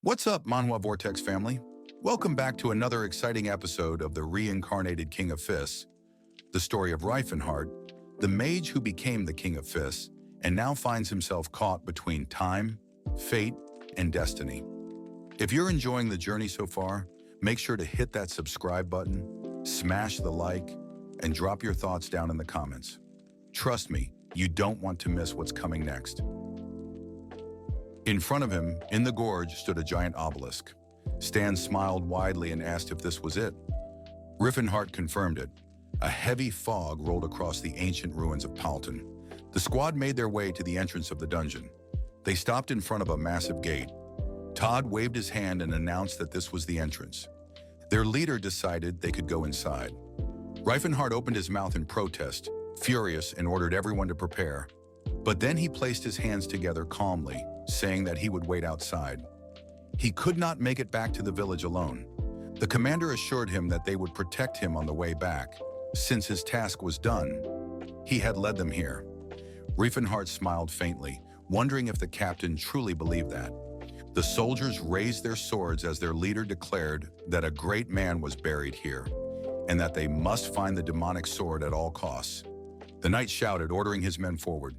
What's up, Manhwa Vortex family? Welcome back to another exciting episode of the Reincarnated King of Fists, the story of Rifenhardt, the mage who became the King of Fists and now finds himself caught between time, fate, and destiny. If you're enjoying the journey so far, make sure to hit that subscribe button, smash the like, and drop your thoughts down in the comments. Trust me, you don't want to miss what's coming next. In front of him, in the gorge, stood a giant obelisk. Stan smiled widely and asked if this was it. Rifenhardt confirmed it. A heavy fog rolled across the ancient ruins of Palton. The squad made their way to the entrance of the dungeon. They stopped in front of a massive gate. Todd waved his hand and announced that this was the entrance. Their leader decided they could go inside. Rifenhardt opened his mouth in protest, furious, and ordered everyone to prepare. But then he placed his hands together calmly, saying that he would wait outside. He could not make it back to the village alone. The commander assured him that they would protect him on the way back. Since his task was done, he had led them here. Rifenhardt smiled faintly, wondering if the captain truly believed that. The soldiers raised their swords as their leader declared that a great man was buried here, and that they must find the demonic sword at all costs. The knight shouted, ordering his men forward.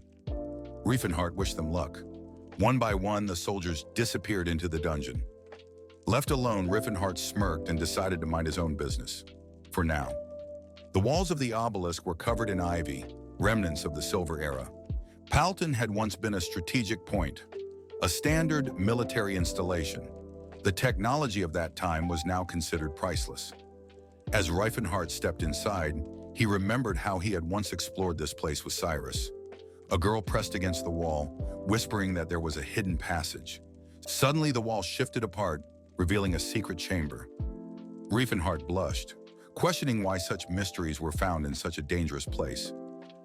Rifenhardt wished them luck. One by one, the soldiers disappeared into the dungeon. Left alone, Rifenhardt smirked and decided to mind his own business. For now. The walls of the obelisk were covered in ivy, remnants of the Silver Era. Palton had once been a strategic point, a standard military installation. The technology of that time was now considered priceless. As Rifenhardt stepped inside, he remembered how he had once explored this place with Cyrus. A girl pressed against the wall, whispering that there was a hidden passage. Suddenly, the wall shifted apart, revealing a secret chamber. Rifenhardt blushed, questioning why such mysteries were found in such a dangerous place.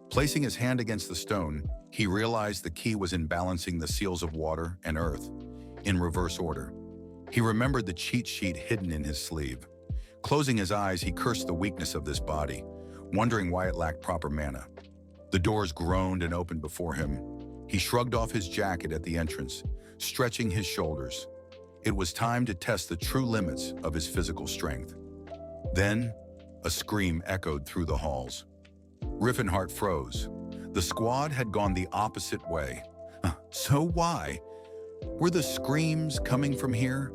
Placing his hand against the stone, he realized the key was in balancing the seals of water and earth in reverse order. He remembered the cheat sheet hidden in his sleeve. Closing his eyes, he cursed the weakness of this body, wondering why it lacked proper mana. The doors groaned and opened before him. He shrugged off his jacket at the entrance, stretching his shoulders. It was time to test the true limits of his physical strength. Then, a scream echoed through the halls. Rifenhardt froze. The squad had gone the opposite way. So why? Were the screams coming from here?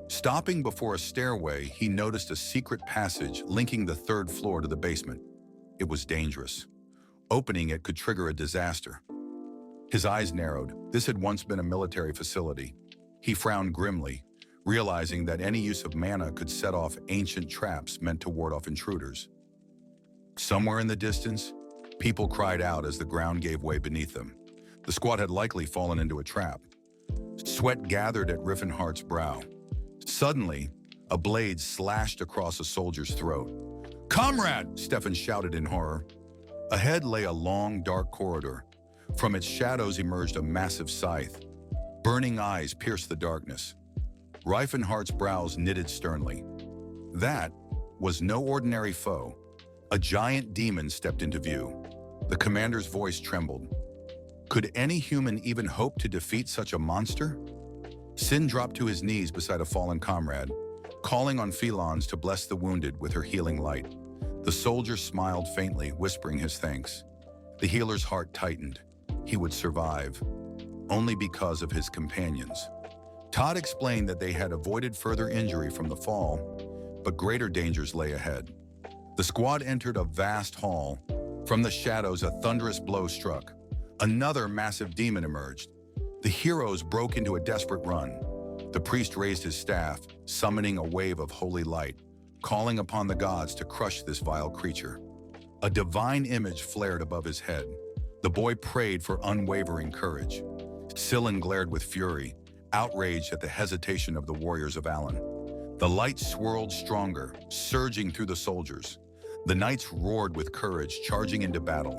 Stopping before a stairway, he noticed a secret passage linking the third floor to the basement. It was dangerous. Opening it could trigger a disaster. His eyes narrowed. This had once been a military facility. He frowned grimly, realizing that any use of mana could set off ancient traps meant to ward off intruders. Somewhere in the distance, people cried out as the ground gave way beneath them. The squad had likely fallen into a trap. Sweat gathered at Rifenhardt's brow. Suddenly, a blade slashed across a soldier's throat. "Comrade!" Stefan shouted in horror. Ahead lay a long, dark corridor. From its shadows emerged a massive scythe. Burning eyes pierced the darkness. Rifenhardt's brows knitted sternly. That was no ordinary foe. A giant demon stepped into view. The commander's voice trembled. Could any human even hope to defeat such a monster? Sin dropped to his knees beside a fallen comrade, calling on Felons to bless the wounded with her healing light. The soldier smiled faintly, whispering his thanks. The healer's heart tightened. He would survive, only because of his companions. Todd explained that they had avoided further injury from the fall, but greater dangers lay ahead. The squad entered a vast hall. From the shadows, a thunderous blow struck. Another massive demon emerged. The heroes broke into a desperate run. The priest raised his staff, summoning a wave of holy light, calling upon the gods to crush this vile creature. A divine image flared above his head. The boy prayed for unwavering courage. Scylla glared with fury, outraged at the hesitation of the warriors of Allen. The light swirled stronger, surging through the soldiers. The knights roared with courage, charging into battle.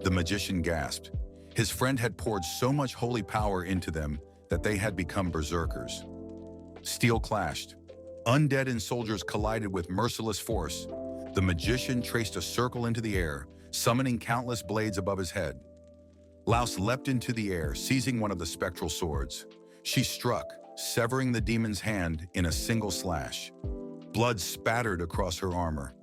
The magician gasped. His friend had poured so much holy power into them that they had become berserkers. Steel clashed. Undead and soldiers collided with merciless force. The magician traced a circle into the air, summoning countless blades above his head. Laus leapt into the air, seizing one of the spectral swords. She struck, severing the demon's hand in a single slash. Blood spattered across her armor.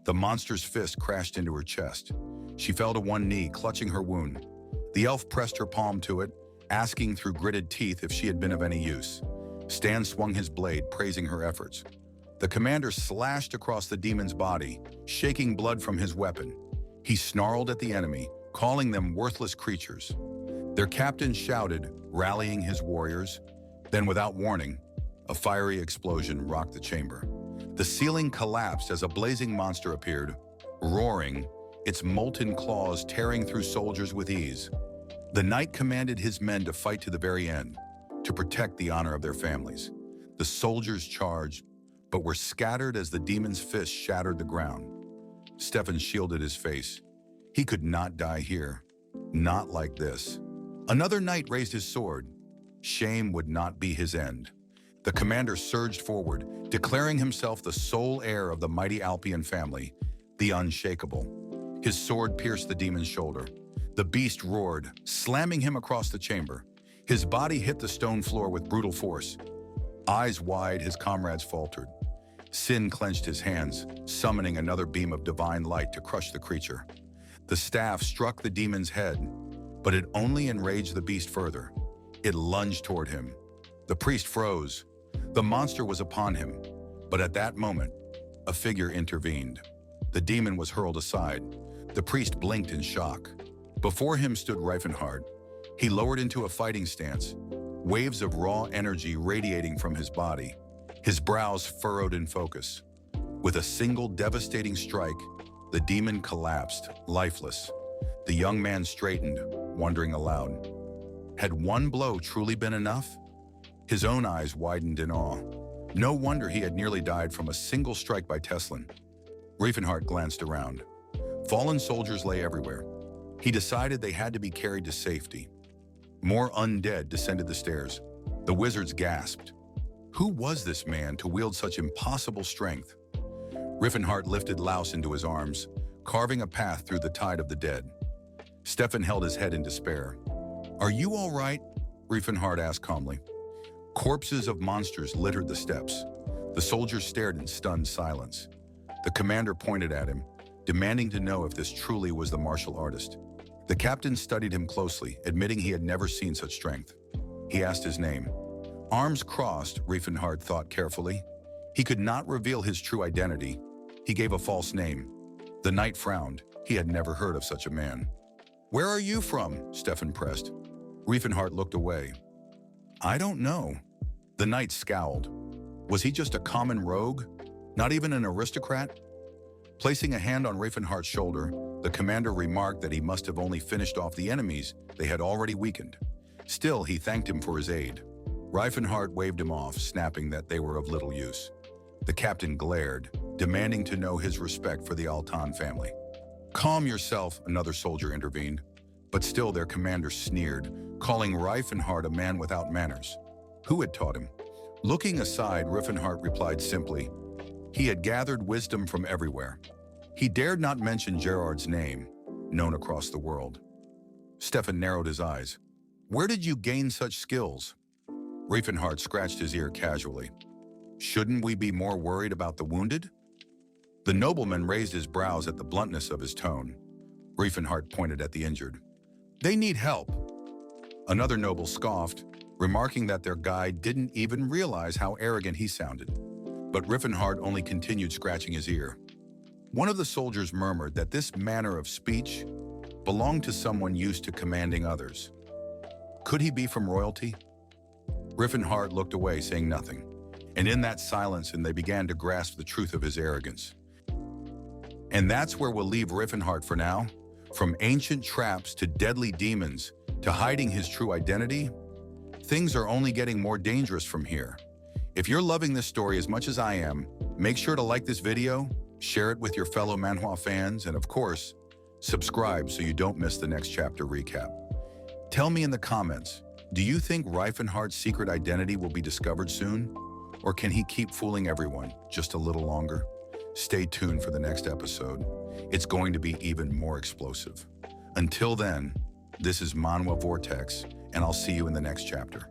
The monster's fist crashed into her chest. She fell to one knee, clutching her wound. The elf pressed her palm to it, asking through gritted teeth if she had been of any use. Stan swung his blade, praising her efforts. The commander slashed across the demon's body, shaking blood from his weapon. He snarled at the enemy, calling them worthless creatures. Their captain shouted, rallying his warriors. Then, without warning, a fiery explosion rocked the chamber. The ceiling collapsed as a blazing monster appeared, roaring, its molten claws tearing through soldiers with ease. The knight commanded his men to fight to the very end, to protect the honor of their families. The soldiers charged, but were scattered as the demon's fist shattered the ground. Stefan shielded his face. He could not die here. Not like this. Another knight raised his sword. Shame would not be his end. The commander surged forward, declaring himself the sole heir of the mighty Alpian family, the unshakable. His sword pierced the demon's shoulder. The beast roared, slamming him across the chamber. His body hit the stone floor with brutal force. Eyes wide, his comrades faltered. Sin clenched his hands, summoning another beam of divine light to crush the creature. The staff struck the demon's head, but it only enraged the beast further. It lunged toward him. The priest froze. The monster was upon him, but at that moment, a figure intervened. The demon was hurled aside. The priest blinked in shock. Before him stood Rifenhardt. He lowered into a fighting stance, waves of raw energy radiating from his body, his brows furrowed in focus. With a single devastating strike, the demon collapsed, lifeless. The young man straightened, wondering aloud. Had one blow truly been enough? His own eyes widened in awe. No wonder he had nearly died from a single strike by Teslin. Rifenhardt glanced around. Fallen soldiers lay everywhere. He decided they had to be carried to safety. More undead descended the stairs. The wizards gasped. Who was this man to wield such impossible strength? Rifenhardt lifted Laus into his arms, carving a path through the tide of the dead. Stefan held his head in despair. Are you all right? Rifenhardt asked calmly. Corpses of monsters littered the steps. The soldiers stared in stunned silence. The commander pointed at him, demanding to know if this truly was the martial artist. The captain studied him closely, admitting he had never seen such strength. He asked his name. Arms crossed, Rifenhardt thought carefully. He could not reveal his true identity. He gave a false name. The knight frowned. He had never heard of such a man. Where are you from? Stefan pressed. Rifenhardt looked away. I don't know. The knight scowled. Was he just a common rogue? Not even an aristocrat? Placing a hand on Rifenhardt's shoulder, the commander remarked that he must have only finished off the enemies they had already weakened. Still, he thanked him for his aid. Rifenhardt waved him off, snapping that they were of little use. The captain glared, demanding to know his respect for the Altan family. Calm yourself, another soldier intervened. But still their commander sneered, calling Rifenhardt a man without manners. Who had taught him? Looking aside, Rifenhardt replied simply, he had gathered wisdom from everywhere. He dared not mention Gerard's name, known across the world. Stefan narrowed his eyes. Where did you gain such skills? Rifenhardt scratched his ear casually. Shouldn't we be more worried about the wounded? The nobleman raised his brows at the bluntness of his tone. Rifenhardt pointed at the injured. They need help. Another noble scoffed, remarking that their guide didn't even realize how arrogant he sounded. But Rifenhardt only continued scratching his ear. One of the soldiers murmured that this manner of speech belonged to someone used to commanding others. Could he be from royalty? Rifenhardt looked away, saying nothing. And in that silence, they began to grasp the truth of his arrogance. And that's where we'll leave Rifenhardt for now. From ancient traps to deadly demons to hiding his true identity, things are only getting more dangerous from here. If you're loving this story as much as I am, make sure to like this video, share it with your fellow Manhwa fans, and of course, subscribe so you don't miss the next chapter recap. Tell me in the comments, do you think Rifenhardt's secret identity will be discovered soon? Or can he keep fooling everyone just a little longer? Stay tuned for the next episode. It's going to be even more explosive. Until then, this is Manhwa Vortex, and I'll see you in the next chapter.